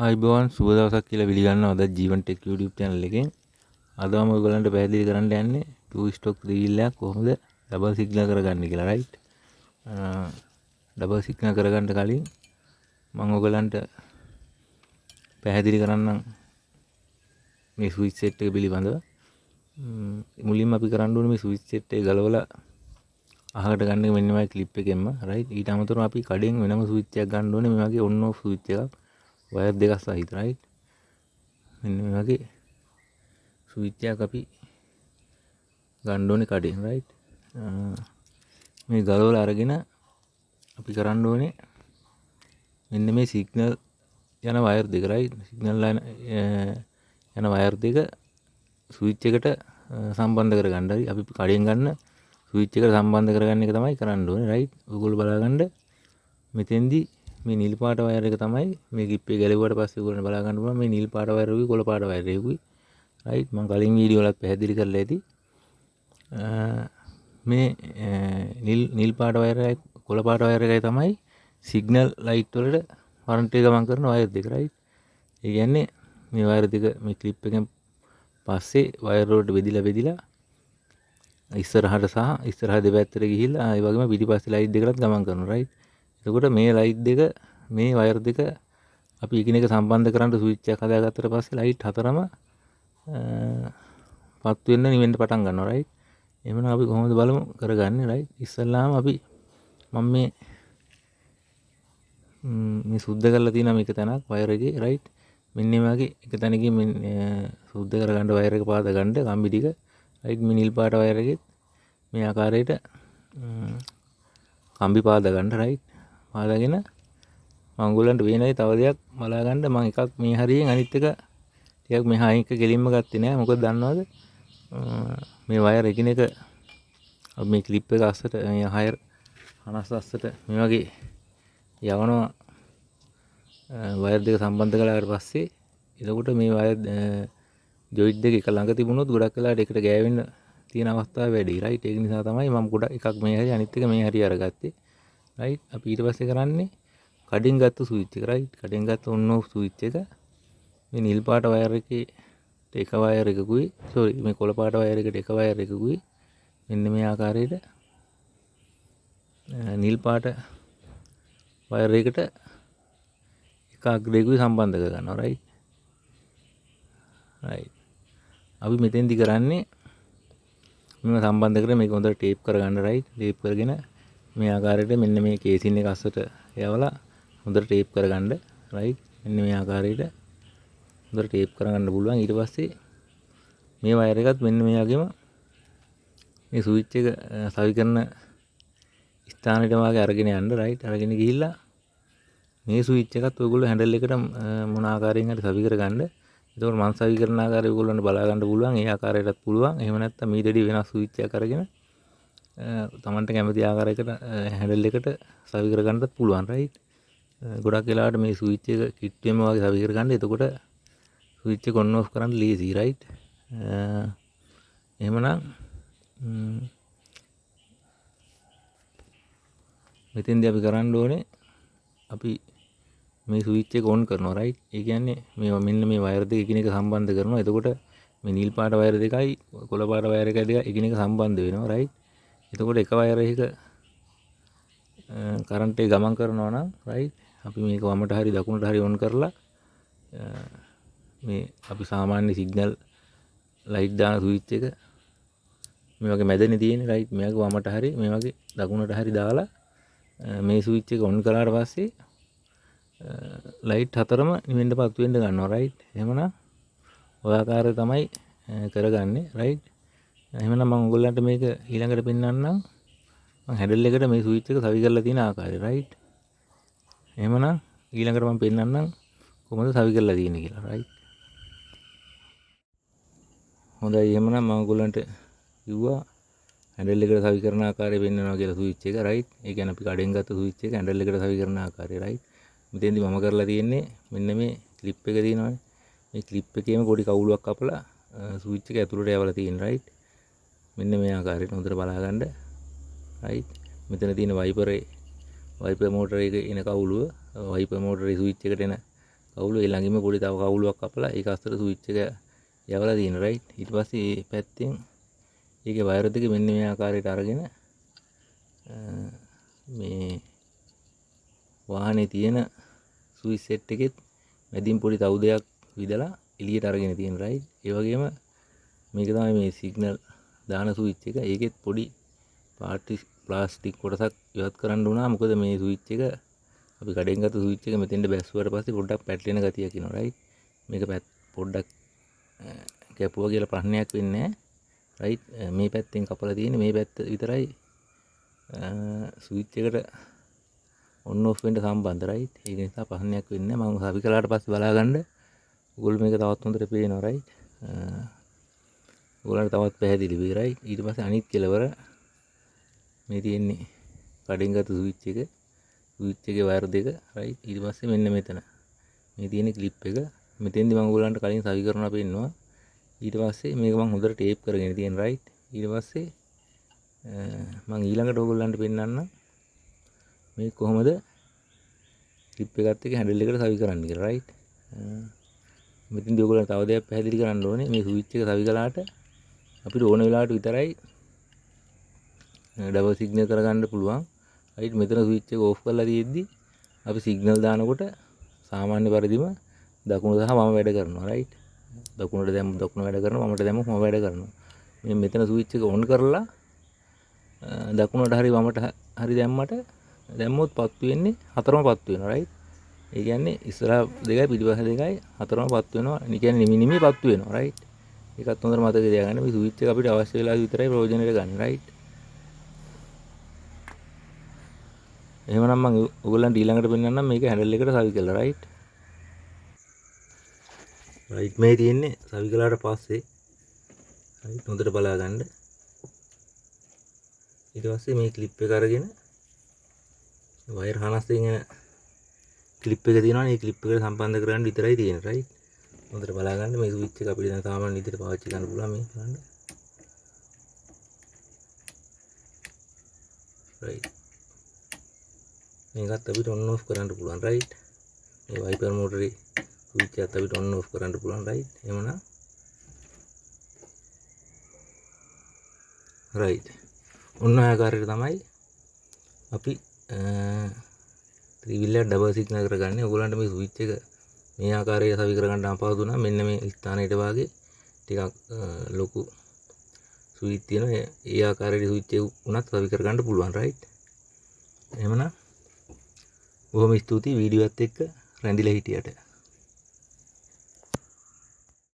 ආයිබෝවන් සුබ දවසක් කියලා පිළිගන්නවා අද ජීවන් ටෙක් YouTube channel එකෙන්. අද මම ඔයගලන්ට පැහැදිලි කරන්න යන්නේ two stock reel එකක් කොහොමද ඩබල් සිග්නල් කරගන්නේ කියලා right. ඩබල් සිග්නල් කරගන්න කලින් මම ඔයගලන්ට පැහැදිලි කරන්නම් මේ ස්විච් සෙට් එක පිළිබඳව. මුලින්ම අපි කරන්න ඕනේ මේ ස්විච් සෙට් එක ගලවලා අහකට ගන්න එක මෙන්න මේ ක්ලිප් එකෙන්ම right. ඊට අමතරව අපි කඩෙන් වෙනම ස්විච් එකක් ගන්න ඕනේ මේ වගේ on off ස්විච් එකක්. වයර් දෙකක් සහිත right. මෙන්න මේ වගේ ස්විච් එකක් අපි ගන්න ඕනේ කඩෙන් right. මේ ගලවලා අරගෙන අපි කරන්න ඕනේ මෙන්න මේ සිග්නල් යන වයර් දෙක right. සිග්නල් යන වයර් දෙක ස්විච් එකට සම්බන්ධ කරගන්න. හරි අපි කඩෙන් ගන්න ස්විච් එකට සම්බන්ධ කරගන්න එක තමයි කරන්න ඕනේ right. ඔයගොල්ලෝ බලාගන්න මෙතෙන්දී මේ නිල් පාට වයර් එක තමයි මේ කිප් එක ගැලෙවුවට පස්සේ ඔයගොල්ලෝ බලා ගන්න පුළුවන් මේ නිල් පාට වයර් එකයි කොළ පාට වයර් එකයි right. මම කලින් වීඩියෝ වලත් පැහැදිලි කරලා ඇති. මේ නිල් පාට වයර් එකයි කොළ පාට වයර් එකයි තමයි සිග්නල් ලයිට් වලට කරන්ට් එක ගමන් කරන වයර් දෙක right. ඒ කියන්නේ මේ වයර් දෙක මේ ක්ලිප් එකෙන් පස්සේ වයර් වලට බෙදිලා ඉස්සරහට සහ ඉස්සරහ දෙපැත්තට ගිහිල්ලා ඒ වගේම පිටිපස්සේ ලයිට් දෙකකට ගමන් කරනවා right. එතකොට මේ ලයිට් දෙක මේ වයර් දෙක අපි එකිනෙක සම්බන්ධ කරන්න ස්විච් එකක් හදාගත්තට පස්සේ ලයිට් හතරම පත් වෙන්න නිවෙන්න පටන් ගන්නවා right. එහෙනම් අපි කොහොමද බලමු කරගන්නේ right. ඉස්සල්ලාම අපි මම මේ සුද්ධ කරලා තියෙන මේක තැනක් වයර් එකේ right. මෙන්න මේ වගේ එක තැනකින් සුද්ධ කරගන්න වයර් එක පාද ගන්න කම්බි ටික right. මේ නිල් පාට වයර් එකෙත් මේ ආකාරයට කම්බි පාද ගන්න right. පාදගෙන මම ඔයගොල්ලන්ට වෙනයි තව දෙයක් බලා ගන්න. මම එකක් මේ හරියෙන් අනිත් එක ටිකක් මෙහා එක ගෙලින්ම ගත්තේ නෑ. මොකද දන්නවද මේ වයර් එකිනෙක මේ ක්ලිප් එක අස්සට මේ හයර් හනස් අස්සට මේ වගේ යවනවා වයර් දෙක සම්බන්ධ කළාට පස්සේ එතකොට මේ වයර් ජොයින්ට් දෙක එක ළඟ තිබුණොත් ගොඩක් වෙලාවට එකට ගෑවෙන්න තියෙන අවස්ථාව වැඩි right. ඒක නිසා තමයි මම ගොඩක් එකක් මේ හරිය අනිත් එක මේ හරිය අරගත්තේ right. අපි ඊට පස්සේ කරන්නේ කඩින් ගත්ත ස්විච් එක right. කඩින් ගත්ත on off ස්විච් එක මේ නිල් පාට වයර් එකේ එක වයර් එකකුයි sorry මේ කොළ පාට වයර් එකට එක වයර් එකකුයි මෙන්න මේ ආකාරයට නිල් පාට වයර් එකට එක අග්‍රයකුයි සම්බන්ධ කර ගන්නවා right. right. අපි මෙතෙන්දි කරන්නේ මේව සම්බන්ධ කරගෙන මේක හොඳට ටේප් කරගන්න right. ටේප් කරගෙන මේ ආකාරයට මෙන්න මේ කේසින් එක අස්සට යවලා හොඳට ටේප් කරගන්න right. මෙන්න මේ ආකාරයට හොඳට ටේප් කරගන්න පුළුවන්. ඊට පස්සේ මේ වයර් එකත් මෙන්න මේ වගේම මේ ස්විච් එක සවි කරන ස්ථානෙට වාගේ අරගෙන යන්න right. අරගෙන ගිහිල්ලා මේ ස්විච් එකත් ඔයගොල්ලෝ හැන්ඩල් එකට මොන ආකාරයෙන් හරි සවි කරගන්න. එතකොට මම සවි කරන ආකාරය ඔයගොල්ලන්ට බලා ගන්න පුළුවන්. ඒ ආකාරයටත් පුළුවන්. එහෙම නැත්නම් මීටදී වෙනස් ස්විච් එකක් අරගෙන තමන්ට කැමති ආකාරයකට හැන්ඩල් එකට සවි කරගන්නත් පුළුවන් right. ගොඩක් වෙලාවට මේ ස්විච් එක කිට්ටුවෙම වගේ සවි කරගන්න. එතකොට ස්විච් එක on off කරන්න ලේසි right. එහෙමනම් මෙතෙන්දී අපි කරන්න ඕනේ අපි මේ ස්විච් එක on කරනවා right. ඒ කියන්නේ මේවා මෙන්න මේ වයර් දෙක එකිනෙක සම්බන්ධ කරනවා. එතකොට මේ නිල් පාට වයර් දෙකයි කොළ පාට වයර් එකයි දෙක එකිනෙක සම්බන්ධ වෙනවා right. එතකොට එක වයර් එකක කරන්ට් එක ගමන් කරනවා නම් right. අපි මේක වමට හරි දකුණට හරි on කරලා මේ අපි සාමාන්‍ය සිග්නල් ලයිට් දාන ස්විච් එක මේ වගේ මැදනේ තියෙන්නේ right. මේක වමට හරි මේ වගේ දකුණට හරි දාලා මේ ස්විච් එක on කරාට පස්සේ ලයිට් හතරම නිවෙන්නපත් වෙන්න ගන්නවා right. එහෙමනම් ඔය ආකාරය තමයි කරගන්නේ right. එහෙමනම් මම ඔයගොල්ලන්ට මේක ඊළඟට පෙන්නන්නම්. මම හැන්ඩල් එකට මේ ස්විච් එක සවි කරලා තියෙන ආකාරය right. එහෙමනම් ඊළඟට මම පෙන්නන්නම් කොහොමද සවි කරලා තියෙන්නේ කියලා right. හොඳයි. එහෙමනම් මම ඔයගොල්ලන්ට කිව්වා හැන්ඩල් එකට සවි කරන ආකාරය පෙන්වනවා කියලා ස්විච් එක right. ඒ කියන්නේ අපි කඩෙන් ගත්ත ස්විච් එක හැන්ඩල් එකට සවි කරන ආකාරය right. මෙතෙන්දි මම කරලා තියෙන්නේ මෙන්න මේ ක්ලිප් එක තියෙනවානේ. මේ ක්ලිප් එකේම පොඩි කවුලුවක් කපලා ස්විච් එක ඇතුළට යවලා තියෙන right. මෙන්න මේ ආකාරයට හොඳට බලා ගන්න right. මෙතන තියෙන වයිපර් මෝටර් එකේ එන කවුලුව වයිපර් මෝටරේ ස්විච් එකට එන කවුළු ඒ ළඟින්ම පොඩි තව කවුළුවක් කපලා ඒක අතර ස්විච් එක යවලා තියෙනවා රයිට්. ඊට පස්සේ මේ පැත්තෙන් ඒකේ වයර් දෙක මෙන්න මේ ආකාරයට අරගෙන මේ වාහනේ තියෙන ස්විච් සෙට් එකෙත් මැදින් පොඩි තවු දෙයක් විදලා එළියට අරගෙන තියෙන රයිට්. ඒ වගේම මේක තමයි මේ සිග්නල් දාන ස්විච් එක. ඒකෙත් පොඩි ප්ලාස්ටික් කොටසක් ඉවත් කරන්න වුණා. මොකද මේ ස්විච් එක අපි කඩෙන් ගත්ත ස්විච් එක මෙතෙන්ට බැස්සුවට පස්සේ පොඩ්ඩක් පැටලෙන ගතියක් එනවා රයිට්. මේක පොඩ්ඩක් කැපුවා කියලා ප්‍රශ්නයක් වෙන්නේ නැහැ රයිට්. මේ පැත්තෙන් කපලා තියෙන්නේ මේ පැත්ත විතරයි ස්විච් එකට ඔන් ඔෆ් වෙන්න සම්බන්ධ රයිට්. ඒක නිසා ප්‍රශ්නයක් වෙන්නේ නැහැ. මම සවි කළාට පස්සේ බලාගන්න ඔයගොල්ලෝ මේක තවත් හොඳට පේනවා රයිට්. ඔයගොල්ලන්ට තවත් පැහැදිලි වෙයි රයිට්. ඊට පස්සේ අනිත් කෙලවර මේ තියෙන්නේ කඩෙන් ගත්ත ස්විච් එක. ස්විච් එකේ වයර් දෙක රයිට්. ඊට පස්සේ මෙන්න මෙතන මේ තියෙන ක්ලිප් එක. මෙතෙන්දි මම ඔයගොල්ලන්ට කලින් සවි කරනවා පෙන්නනවා. ඊට පස්සේ මේක මම හොඳට ටේප් කරගෙන තියෙන රයිට්. ඊට පස්සේ මම ඊළඟට ඔයගොල්ලන්ට පෙන්නන්නම් මේ කොහොමද ක්ලිප් එකත් එක්ක හැන්ඩල් එකට සවි කරන්න කියලා රයිට්. මෙතෙන්දී ඔයගොල්ලන්ට තව දෙයක් පැහැදිලි කරන්න ඕනේ. මේ ස්විච් එක සවි කළාට අපිට ඕන වෙලාවට විතරයි ඩබල් සිග්නල් කරගන්න පුළුවන් රයිට්. මෙතන ස්විච් එක ඕෆ් කරලා තියෙද්දි අපි සිග්නල් දානකොට සාමාන්‍ය පරිදිම දකුණ සහ වම වැඩ කරනවා රයිට්. දකුණට දැම්ම දකුණ වැඩ කරනවා, වමට දැම්ම වම වැඩ කරනවා. මේ මෙතන ස්විච් එක ඔන් කරලා දකුණට හරි වමට හරි දැම්මොත් පත්තු වෙන්නේ හතරම පත්තු වෙනවා රයිට්. ඒ කියන්නේ ඉස්සරහ දෙකයි පිටිපස්ස දෙකයි හතරම පත්තු වෙනවා. ඒ කියන්නේ නිමි පත්තු වෙනවා රයිට්. ඒකත් හොඳට මතක තියාගන්න. මේ ස්විච් එක අපිට අවශ්‍ය වෙලාව විතරයි ප්‍රයෝජනෙට ගන්න රයිට්. එහෙමනම් මම ඔයගොල්ලන්ට ඊළඟට පෙන්නන්නම් මේක හැන්ඩල් එකට සවි කළා රයිට්. රයිට් මේ තියෙන්නේ සවි කළාට පස්සේ රයිට් හොඳට බලා ගන්න. ඊට පස්සේ මේ ක්ලිප් එක අරගෙන වයර් හනස්යෙන් එන ක්ලිප් එක තියෙනවා. මේ ක්ලිප් එකට සම්බන්ධ කරගන්න විතරයි තියෙන්නේ රයිට්. හොඳට බලා ගන්න. මේ ස්විච් එක අපිට දැන් සාමාන්‍ය විදිහට පාවිච්චි කරන්න පුළුවන් මේ බලන්න. රයිට්. මේකත් අපිට ඔන් ඔෆ් කරන්න පුළුවන් රයිට්. මේ වයිපර් මෝටරේ ස්විච් එකත් අපිට ඔන් ඔෆ් කරන්න පුළුවන් රයිට්. එහෙමනම් රයිට්. ඔන්න ඔය ආකාරයට තමයි අපි ත්‍රිවිල් එක ඩබල් සිග්නල් කරගන්නේ. ඔයගොල්ලන්ට මේ ස්විච් එක මේ ආකාරයට සවි කරගන්න අපහසු නම් මෙන්න මේ ස්ථානයට වාගේ ටිකක් ලොකු ස්විච් තියෙනවා. ඒ ආකාරයට ස්විච් එක උනත් සවි කරගන්න පුළුවන් රයිට්. එහෙමනම් බොහොම ස්තුතියි වීඩියෝ එකත් එක්ක රැඳිලා හිටියට.